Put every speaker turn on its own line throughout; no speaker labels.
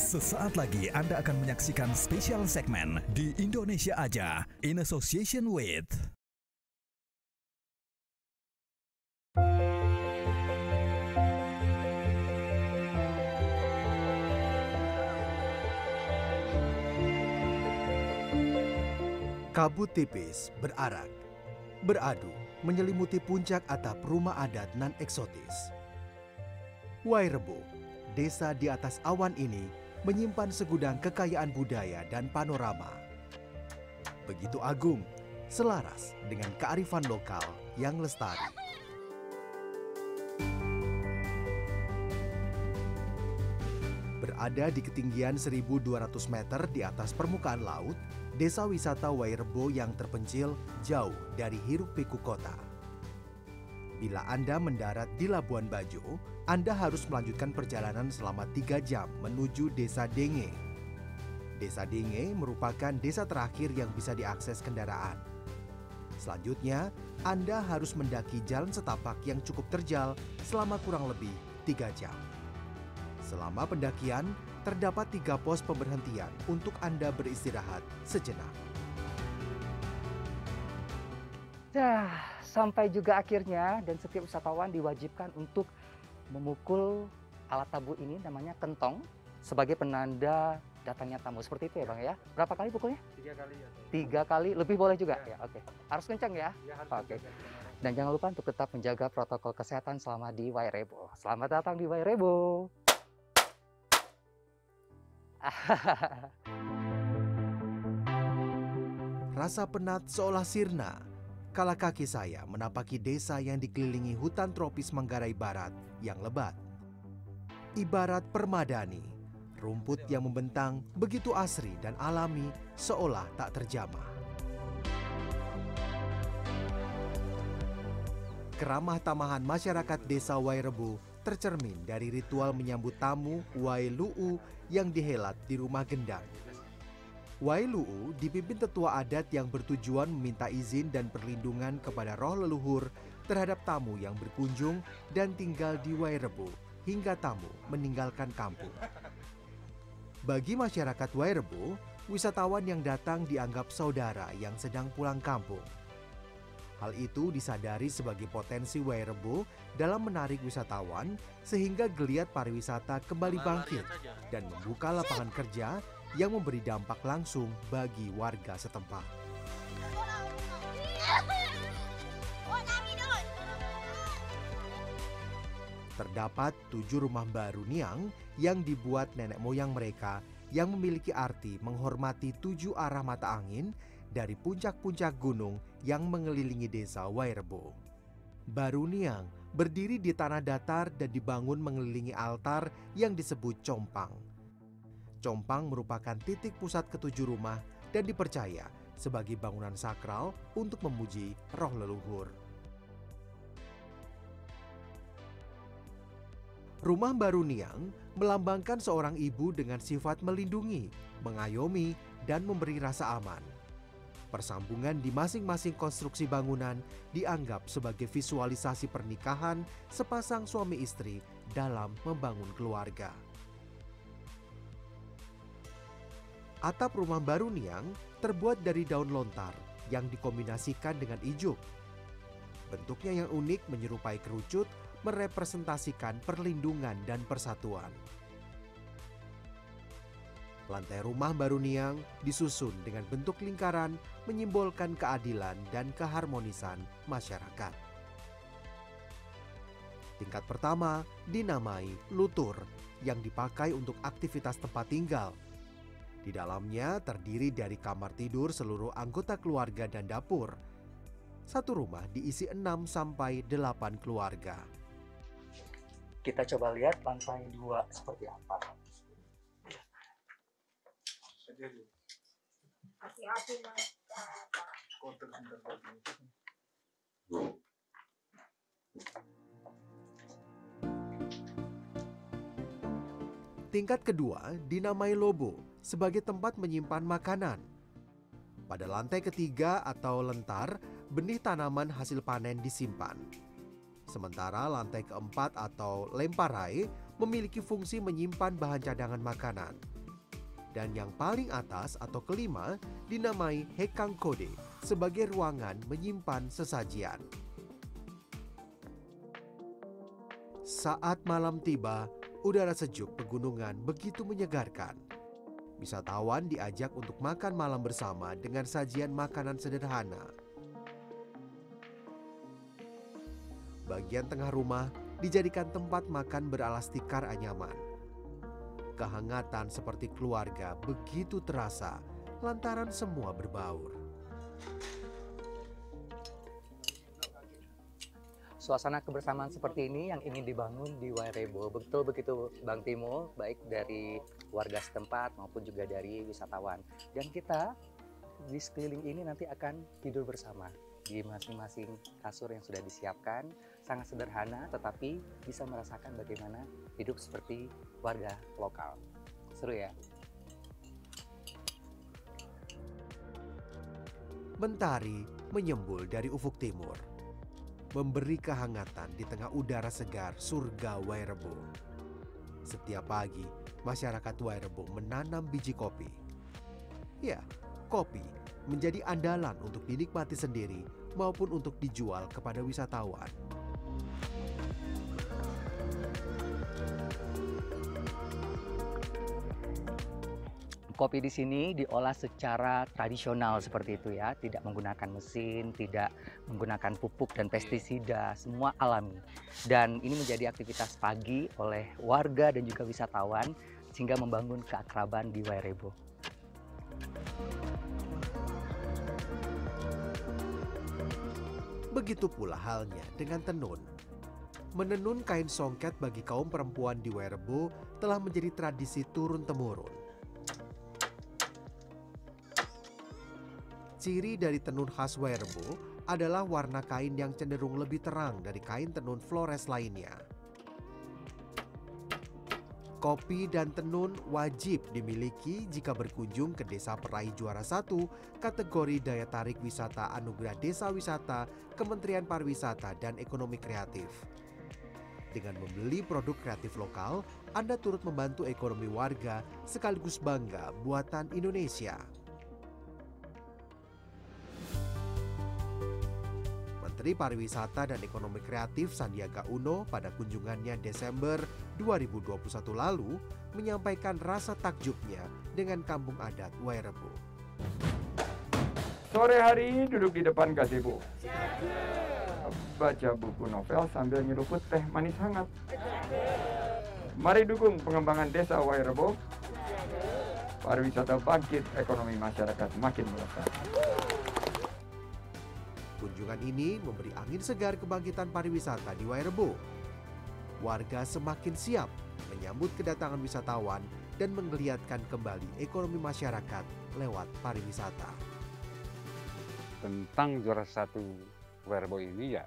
Sesaat lagi Anda akan menyaksikan spesial segmen di Indonesia Aja in association with
kabut tipis berarak, beradu menyelimuti puncak atap rumah adat nan eksotis. Wairebo, desa di atas awan ini menyimpan segudang kekayaan budaya dan panorama. Begitu agung, selaras dengan kearifan lokal yang lestari. Berada di ketinggian 1.200 meter di atas permukaan laut, desa wisata Wairebo yang terpencil jauh dari hiruk-pikuk kota. Bila Anda mendarat di Labuan Bajo, Anda harus melanjutkan perjalanan selama 3 jam menuju Desa Denge. Desa Denge merupakan desa terakhir yang bisa diakses kendaraan. Selanjutnya, Anda harus mendaki jalan setapak yang cukup terjal selama kurang lebih 3 jam. Selama pendakian, terdapat 3 pos pemberhentian untuk Anda beristirahat sejenak.
Sampai juga akhirnya, dan setiap wisatawan diwajibkan untuk memukul alat tabu ini, namanya kentong, sebagai penanda datangnya tamu. Seperti itu ya Bang ya? Berapa kali pukulnya?
3 kali ya.
3 kali, lebih boleh juga? Ya, oke. Harus kencang ya?
Ya harus
Oke.
kencang.
Dan jangan lupa untuk tetap menjaga protokol kesehatan selama di Wairebo. Selamat datang di Wairebo.
Rasa penat seolah sirna kala kaki saya menapaki desa yang dikelilingi hutan tropis Manggarai Barat yang lebat. Ibarat permadani, rumput yang membentang begitu asri dan alami seolah tak terjamah. Keramah tamahan masyarakat desa Wairebo tercermin dari ritual menyambut tamu Wailu'u yang dihelat di rumah gendang. Wailu'u dipimpin tetua adat yang bertujuan meminta izin dan perlindungan kepada roh leluhur terhadap tamu yang berkunjung dan tinggal di Wairebo hingga tamu meninggalkan kampung. Bagi masyarakat Wairebo, wisatawan yang datang dianggap saudara yang sedang pulang kampung. Hal itu disadari sebagai potensi Wairebo dalam menarik wisatawan sehingga geliat pariwisata kembali bangkit dan membuka lapangan kerja yang memberi dampak langsung bagi warga setempat. Terdapat 7 rumah baru Niang yang dibuat nenek moyang mereka yang memiliki arti menghormati 7 arah mata angin dari puncak-puncak gunung yang mengelilingi desa Wairebo. Baru Niang berdiri di tanah datar dan dibangun mengelilingi altar yang disebut Compang. Compang merupakan titik pusat ke-7 rumah dan dipercaya sebagai bangunan sakral untuk memuji roh leluhur. Rumah baru Niang melambangkan seorang ibu dengan sifat melindungi, mengayomi, dan memberi rasa aman. Persambungan di masing-masing konstruksi bangunan dianggap sebagai visualisasi pernikahan sepasang suami istri dalam membangun keluarga. Atap rumah baru Niang terbuat dari daun lontar yang dikombinasikan dengan ijuk. Bentuknya yang unik menyerupai kerucut merepresentasikan perlindungan dan persatuan. Lantai rumah baru Niang disusun dengan bentuk lingkaran menyimbolkan keadilan dan keharmonisan masyarakat. Tingkat pertama dinamai lutur yang dipakai untuk aktivitas tempat tinggal. Di dalamnya terdiri dari kamar tidur seluruh anggota keluarga dan dapur. Satu rumah diisi 6 sampai 8 keluarga.
Kita coba lihat lantai 2 seperti apa.
Hati-hati Mas. Kotor sebentar.
Tingkat kedua dinamai lobo sebagai tempat menyimpan makanan. Pada lantai ketiga atau lentar, benih tanaman hasil panen disimpan. Sementara lantai keempat atau lemparai memiliki fungsi menyimpan bahan cadangan makanan. Dan yang paling atas atau kelima dinamai Hekang Kode sebagai ruangan menyimpan sesajian. Saat malam tiba, udara sejuk pegunungan begitu menyegarkan. Wisatawan diajak untuk makan malam bersama dengan sajian makanan sederhana. Bagian tengah rumah dijadikan tempat makan beralas tikar anyaman. Kehangatan seperti keluarga begitu terasa lantaran semua berbaur.
Suasana kebersamaan seperti ini yang ingin dibangun di Wairebo. Betul begitu Bang Timo, baik dari warga setempat maupun juga dari wisatawan. Dan kita di sekeliling ini nanti akan tidur bersama di masing-masing kasur yang sudah disiapkan. Sangat sederhana tetapi bisa merasakan bagaimana hidup seperti warga lokal. Seru ya?
Mentari menyembul dari ufuk timur, memberi kehangatan di tengah udara segar surga Wairebo. Setiap pagi, masyarakat Wairebo menanam biji kopi. Ya, kopi menjadi andalan untuk dinikmati sendiri maupun untuk dijual kepada wisatawan.
Kopi di sini diolah secara tradisional seperti itu ya, tidak menggunakan mesin, tidak menggunakan pupuk dan pestisida, semua alami. Dan ini menjadi aktivitas pagi oleh warga dan juga wisatawan sehingga membangun keakraban di Wairebo.
Begitu pula halnya dengan tenun. Menenun kain songket bagi kaum perempuan di Wairebo telah menjadi tradisi turun-temurun. Ciri dari tenun khas Wairebo adalah warna kain yang cenderung lebih terang dari kain tenun Flores lainnya. Kopi dan tenun wajib dimiliki jika berkunjung ke Desa Peraih Juara 1 kategori Daya Tarik Wisata Anugerah Desa Wisata Kementerian Pariwisata dan Ekonomi Kreatif. Dengan membeli produk kreatif lokal, Anda turut membantu ekonomi warga sekaligus bangga buatan Indonesia. Menteri Pariwisata dan Ekonomi Kreatif Sandiaga Uno pada kunjungannya Desember 2021 lalu menyampaikan rasa takjubnya dengan kampung adat Wairebo.
Sore hari duduk di depan gazebo, baca buku novel sambil nyeruput teh manis hangat. Mari dukung pengembangan desa Wairebo. Pariwisata bangkit, ekonomi masyarakat makin melesat.
Kunjungan ini memberi angin segar kebangkitan pariwisata di Wairebo. Warga semakin siap menyambut kedatangan wisatawan dan menggeliatkan kembali ekonomi masyarakat lewat pariwisata.
Tentang juara 1 Wairebo ini ya,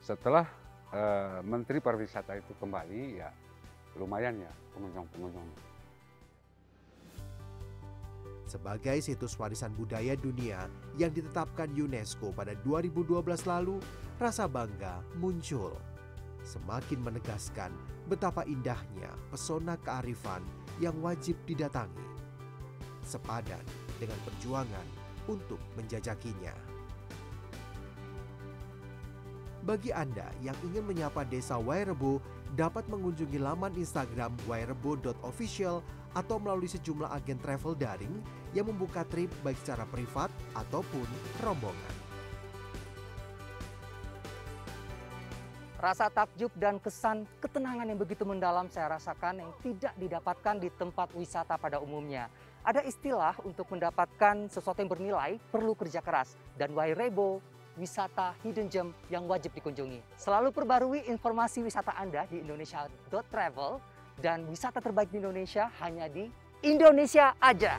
setelah Menteri Pariwisata itu kembali ya lumayan ya pengunjung-pengunjung.
Sebagai situs warisan budaya dunia yang ditetapkan UNESCO pada 2012 lalu, rasa bangga muncul. Semakin menegaskan betapa indahnya pesona kearifan yang wajib didatangi. Sepadan dengan perjuangan untuk menjajakinya. Bagi Anda yang ingin menyapa Desa Wairebo, dapat mengunjungi laman Instagram wairebo.official atau melalui sejumlah agen travel daring yang membuka trip baik secara privat ataupun rombongan.
Rasa takjub dan kesan ketenangan yang begitu mendalam saya rasakan yang tidak didapatkan di tempat wisata pada umumnya. Ada istilah untuk mendapatkan sesuatu yang bernilai perlu kerja keras, dan Wairebo wisata hidden gem yang wajib dikunjungi. Selalu perbarui informasi wisata Anda di indonesia.travel, dan wisata terbaik di Indonesia hanya di Indonesia aja.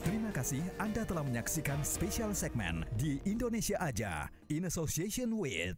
Terima kasih Anda telah menyaksikan spesial segmen di Indonesia Aja in association with